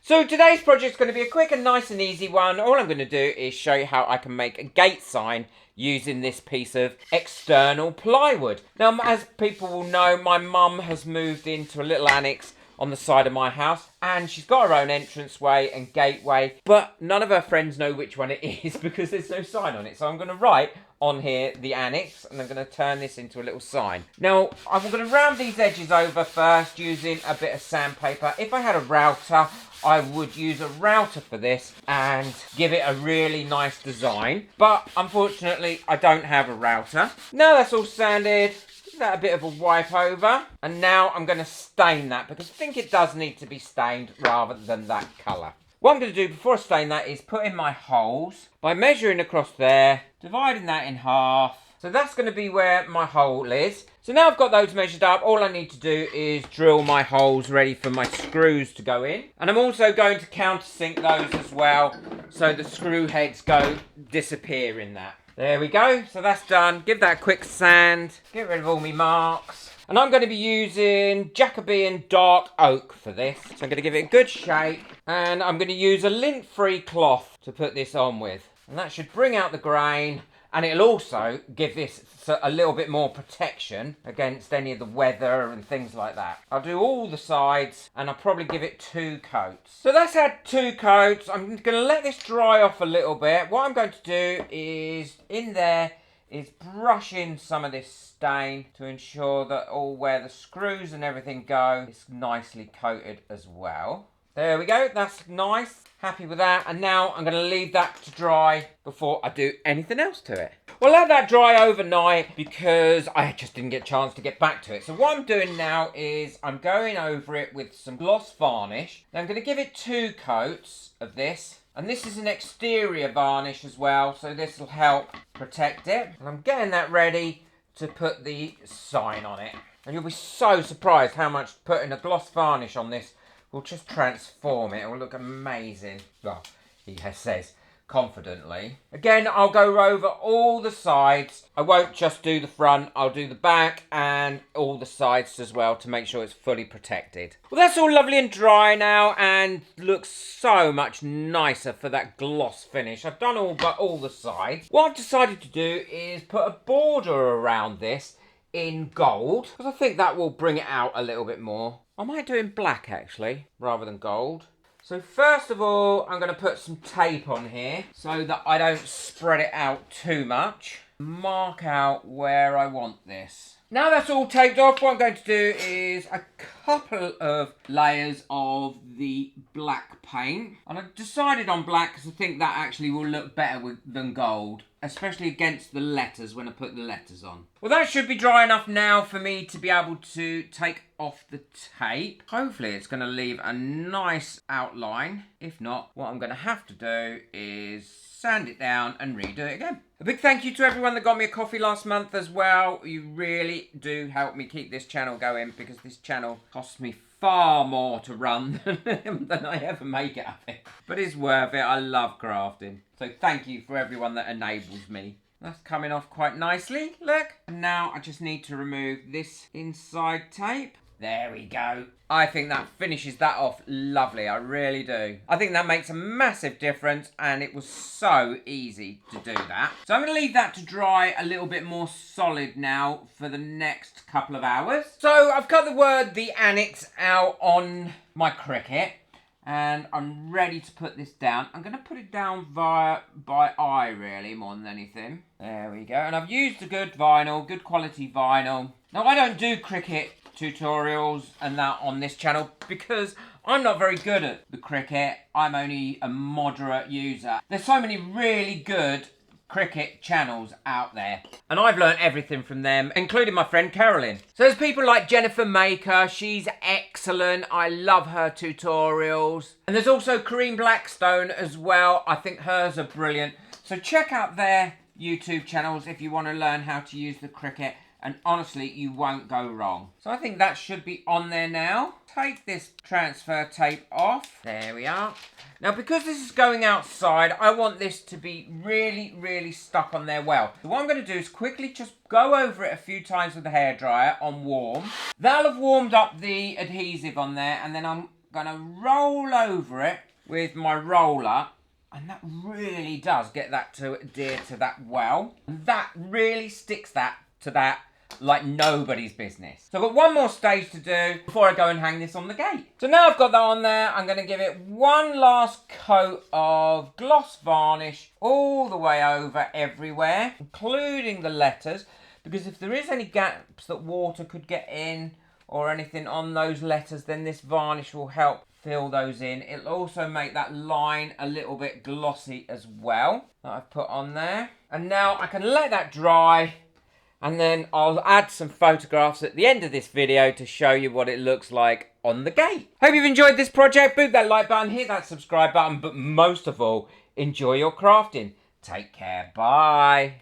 So today's project is going to be a quick and nice and easy one. All I'm going to do is show you how I can make a gate sign using this piece of external plywood. Now, as people will know, my mum has moved into a little annex on the side of my house, and she's got her own entranceway and gateway, but none of her friends know which one it is because there's no sign on it. So I'm going to write on here the annex, and I'm going to turn this into a little sign. Now, I'm going to round these edges over first using a bit of sandpaper. If I had a router, I would use a router for this and give it a really nice design, but unfortunately I don't have a router. Now that's all sanded, give that a bit of a wipe over, and now I'm going to stain that because I think it does need to be stained rather than that colour. What I'm going to do before I stain that is put in my holes by measuring across there, dividing that in half. So that's going to be where my hole is. So now I've got those measured up, all I need to do is drill my holes ready for my screws to go in. And I'm also going to countersink those as well, so the screw heads disappear in that. There we go, so that's done. Give that a quick sand, get rid of all my marks. And I'm going to be using Jacobean dark oak for this. So I'm going to give it a good shape, and I'm going to use a lint-free cloth to put this on with. And that should bring out the grain. And it'll also give this a little bit more protection against any of the weather and things like that. I'll do all the sides and I'll probably give it 2 coats. So that's had 2 coats. I'm going to let this dry off a little bit. What I'm going to do is, in there, is brush in some of this stain to ensure that all where the screws and everything go is nicely coated as well. There we go, that's nice. Happy with that. And now I'm going to leave that to dry before I do anything else to it. Well, let that dry overnight because I just didn't get a chance to get back to it. So what I'm doing now is I'm going over it with some gloss varnish. Now I'm going to give it 2 coats of this. And this is an exterior varnish as well, so this will help protect it. And I'm getting that ready to put the sign on it. And you'll be so surprised how much putting a gloss varnish on this will just transform it. It will look amazing. Well, he says confidently. Again, I'll go over all the sides. I won't just do the front, I'll do the back and all the sides as well to make sure it's fully protected. Well, that's all lovely and dry now and looks so much nicer for that gloss finish. I've done all the sides. What I've decided to do is put a border around this in gold, because I think that will bring it out a little bit more. I might do in black actually, rather than gold. So first of all, I'm going to put some tape on here so that I don't spread it out too much. Mark out where I want this. Now that's all taped off, what I'm going to do is a couple of layers of the black paint. And I've decided on black because I think that actually will look better than gold, especially against the letters when I put the letters on. Well, that should be dry enough now for me to be able to take off the tape. Hopefully it's going to leave a nice outline. If not, what I'm going to have to do is sand it down and redo it again. A big thank you to everyone that got me a coffee last month as well. You really do help me keep this channel going because this channel costs me far more to run than I ever make it of it. But it's worth it. I love crafting. So thank you for everyone that enables me. That's coming off quite nicely, look. And now I just need to remove this inside tape. There we go. I think that finishes that off lovely, I really do. I think that makes a massive difference and it was so easy to do that. So I'm going to leave that to dry a little bit more solid now for the next couple of hours. So I've cut the annex out on my Cricut and I'm ready to put this down. I'm going to put it down by eye really more than anything. There we go. And I've used a good vinyl, good quality vinyl. Now I don't do Cricut tutorials and that on this channel because I'm not very good at the Cricut. I'm only a moderate user. There's so many really good Cricut channels out there and I've learned everything from them, including my friend Carolyn. So there's people like Jennifer Maker, she's excellent, I love her tutorials. And there's also Kareem Blackstone as well, I think hers are brilliant. So check out their YouTube channels if you want to learn how to use the Cricut. And honestly, you won't go wrong. So I think that should be on there now. Take this transfer tape off. There we are. Now, because this is going outside, I want this to be really, really stuck on there well. So what I'm going to do is quickly just go over it a few times with the hairdryer on warm. That'll have warmed up the adhesive on there, and then I'm gonna roll over it with my roller, and that really does get that to adhere to that well. And that really sticks that to that like nobody's business. So I've got one more stage to do before I go and hang this on the gate. So now I've got that on there, I'm going to give it one last coat of gloss varnish all the way over everywhere, including the letters, because if there is any gaps that water could get in or anything on those letters, then this varnish will help fill those in. It'll also make that line a little bit glossy as well that I've put on there. And now I can let that dry, and then I'll add some photographs at the end of this video to show you what it looks like on the gate. Hope you've enjoyed this project. Boot that like button, hit that subscribe button, but most of all, enjoy your crafting. Take care, bye.